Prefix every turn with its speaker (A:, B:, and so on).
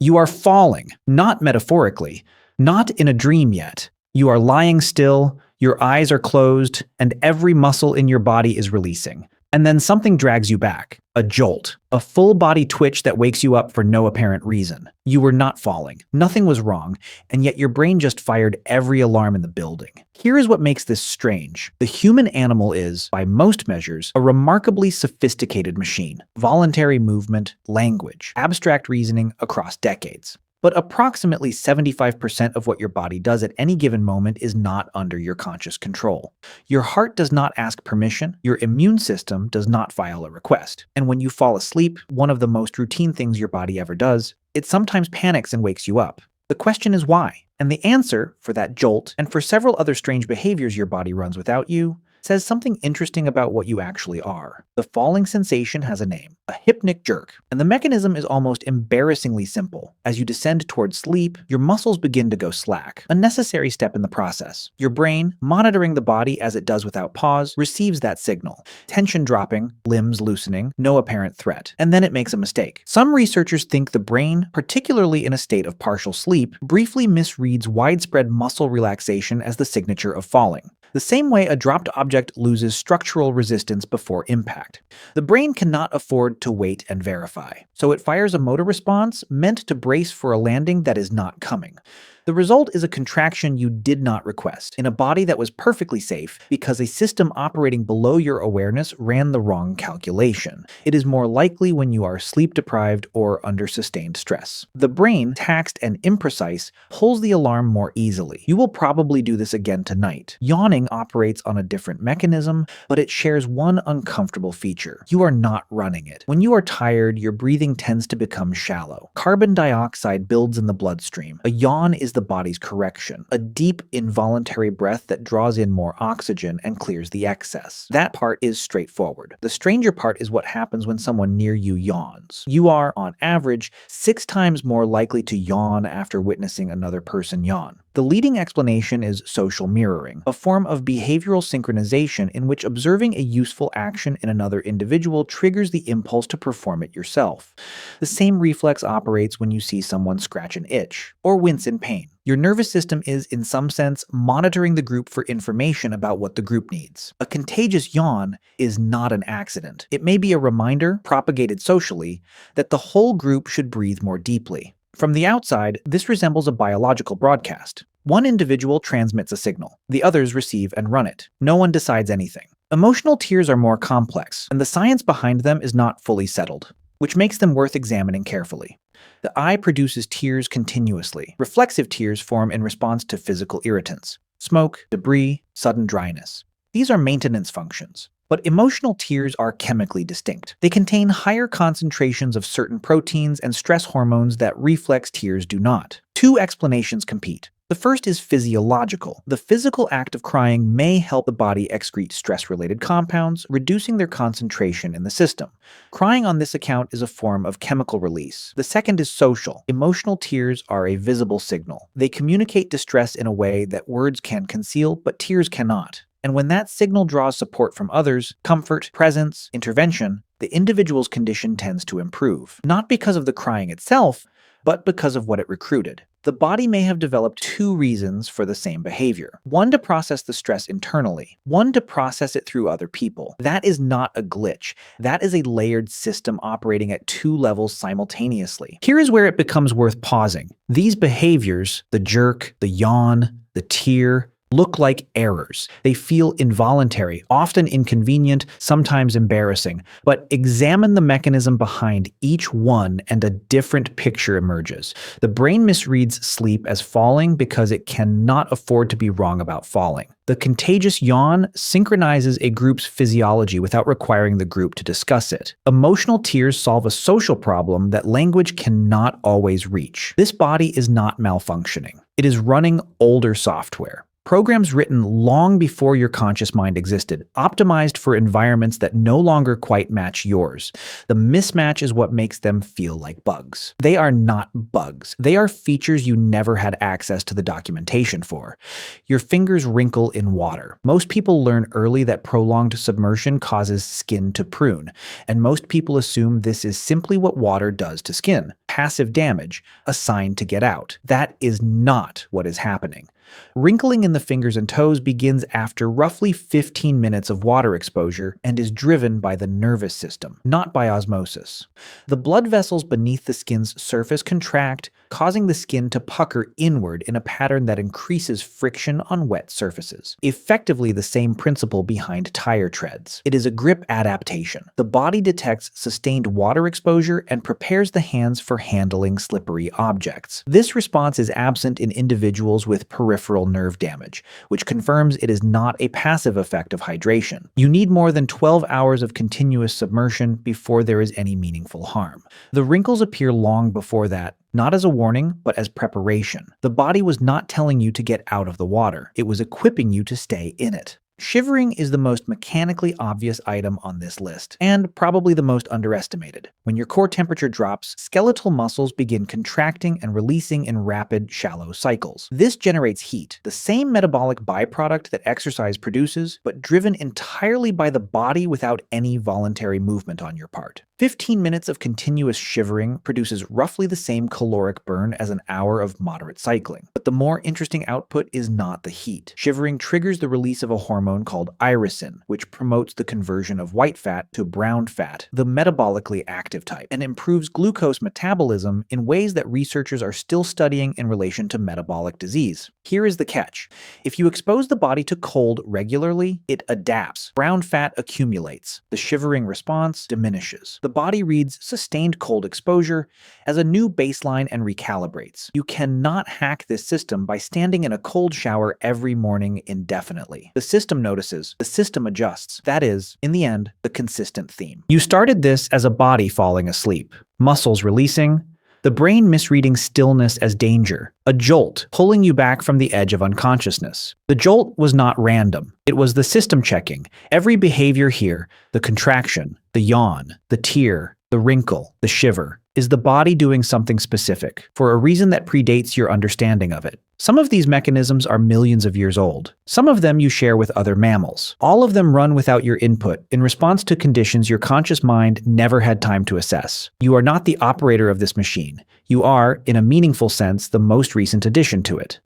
A: You are falling, not metaphorically, not in a dream yet. You are lying still, your eyes are closed, and every muscle in your body is releasing. And then something drags you back. A jolt. A full-body twitch that wakes you up for no apparent reason. You were not falling. Nothing was wrong, and yet your brain just fired every alarm in the building. Here is what makes this strange. The human animal is, by most measures, a remarkably sophisticated machine. Voluntary movement, language, abstract reasoning across decades. But approximately 75% of what your body does at any given moment is not under your conscious control. Your heart does not ask permission, your immune system does not file a request. And when you fall asleep, one of the most routine things your body ever does, it sometimes panics and wakes you up. The question is why? And the answer for that jolt, and for several other strange behaviors your body runs without you, says something interesting about what you actually are. The falling sensation has a name, a hypnic jerk, and the mechanism is almost embarrassingly simple. As you descend towards sleep, your muscles begin to go slack, a necessary step in the process. Your brain, monitoring the body as it does without pause, receives that signal. Tension dropping, limbs loosening, no apparent threat. And then it makes a mistake. Some researchers think the brain, particularly in a state of partial sleep, briefly misreads widespread muscle relaxation as the signature of falling. The same way a dropped object loses structural resistance before impact. The brain cannot afford to wait and verify, so it fires a motor response meant to brace for a landing that is not coming. The result is a contraction you did not request, in a body that was perfectly safe because a system operating below your awareness ran the wrong calculation. It is more likely when you are sleep-deprived or under sustained stress. The brain, taxed and imprecise, pulls the alarm more easily. You will probably do this again tonight. Yawning operates on a different mechanism, but it shares one uncomfortable feature. You are not running it. When you are tired, your breathing tends to become shallow. Carbon dioxide builds in the bloodstream. A yawn is the body's correction, a deep, involuntary breath that draws in more oxygen and clears the excess. That part is straightforward. The stranger part is what happens when someone near you yawns. You are, on average, 6 times more likely to yawn after witnessing another person yawn. The leading explanation is social mirroring, a form of behavioral synchronization in which observing a useful action in another individual triggers the impulse to perform it yourself. The same reflex operates when you see someone scratch an itch or wince in pain. Your nervous system is, in some sense, monitoring the group for information about what the group needs. A contagious yawn is not an accident. It may be a reminder, propagated socially, that the whole group should breathe more deeply. From the outside, this resembles a biological broadcast. One individual transmits a signal. The others receive and run it. No one decides anything. Emotional tears are more complex, and the science behind them is not fully settled, which makes them worth examining carefully. The eye produces tears continuously. Reflexive tears form in response to physical irritants: smoke, debris, sudden dryness. These are maintenance functions. But emotional tears are chemically distinct. They contain higher concentrations of certain proteins and stress hormones that reflex tears do not. 2 explanations compete. The first is physiological. The physical act of crying may help the body excrete stress-related compounds, reducing their concentration in the system. Crying on this account is a form of chemical release. The second is social. Emotional tears are a visible signal. They communicate distress in a way that words can conceal, but tears cannot. And when that signal draws support from others, comfort, presence, intervention, the individual's condition tends to improve. Not because of the crying itself, but because of what it recruited. The body may have developed 2 reasons for the same behavior. One to process the stress internally, one to process it through other people. That is not a glitch. That is a layered system operating at 2 levels simultaneously. Here is where it becomes worth pausing. These behaviors, the jerk, the yawn, the tear, look like errors. They feel involuntary, often inconvenient, sometimes embarrassing. But examine the mechanism behind each one and a different picture emerges. The brain misreads sleep as falling because it cannot afford to be wrong about falling. The contagious yawn synchronizes a group's physiology without requiring the group to discuss it. Emotional tears solve a social problem that language cannot always reach. This body is not malfunctioning. It is running older software. Programs written long before your conscious mind existed, optimized for environments that no longer quite match yours. The mismatch is what makes them feel like bugs. They are not bugs. They are features you never had access to the documentation for. Your fingers wrinkle in water. Most people learn early that prolonged submersion causes skin to prune, and most people assume this is simply what water does to skin. passive damage, a sign to get out. That is not what is happening. Wrinkling in the fingers and toes begins after roughly 15 minutes of water exposure and is driven by the nervous system, not by osmosis. The blood vessels beneath the skin's surface contract, causing the skin to pucker inward in a pattern that increases friction on wet surfaces. Effectively the same principle behind tire treads. It is a grip adaptation. The body detects sustained water exposure and prepares the hands for handling slippery objects. This response is absent in individuals with peripheral nerve damage, which confirms it is not a passive effect of hydration. You need more than 12 hours of continuous submersion before there is any meaningful harm. The wrinkles appear long before that, not as a warning, but as preparation. The body was not telling you to get out of the water. It was equipping you to stay in it. Shivering is the most mechanically obvious item on this list, and probably the most underestimated. When your core temperature drops, skeletal muscles begin contracting and releasing in rapid, shallow cycles. This generates heat, the same metabolic byproduct that exercise produces, but driven entirely by the body without any voluntary movement on your part. 15 minutes of continuous shivering produces roughly the same caloric burn as an hour of moderate cycling. But the more interesting output is not the heat. Shivering triggers the release of a hormone called irisin, which promotes the conversion of white fat to brown fat, the metabolically active type, and improves glucose metabolism in ways that researchers are still studying in relation to metabolic disease. Here is the catch. If you expose the body to cold regularly, it adapts. Brown fat accumulates. The shivering response diminishes. The body reads sustained cold exposure as a new baseline and recalibrates. You cannot hack this system by standing in a cold shower every morning indefinitely. The system notices, the system adjusts. That is, in the end, the consistent theme. You started this as a body falling asleep, muscles releasing, the brain misreading stillness as danger, a jolt pulling you back from the edge of unconsciousness. The jolt was not random. It was the system checking. Every behavior here, the contraction, the yawn, the tear, the wrinkle, the shiver, is the body doing something specific, for a reason that predates your understanding of it. Some of these mechanisms are millions of years old. Some of them you share with other mammals. All of them run without your input, in response to conditions your conscious mind never had time to assess. You are not the operator of this machine. You are, in a meaningful sense, the most recent addition to it.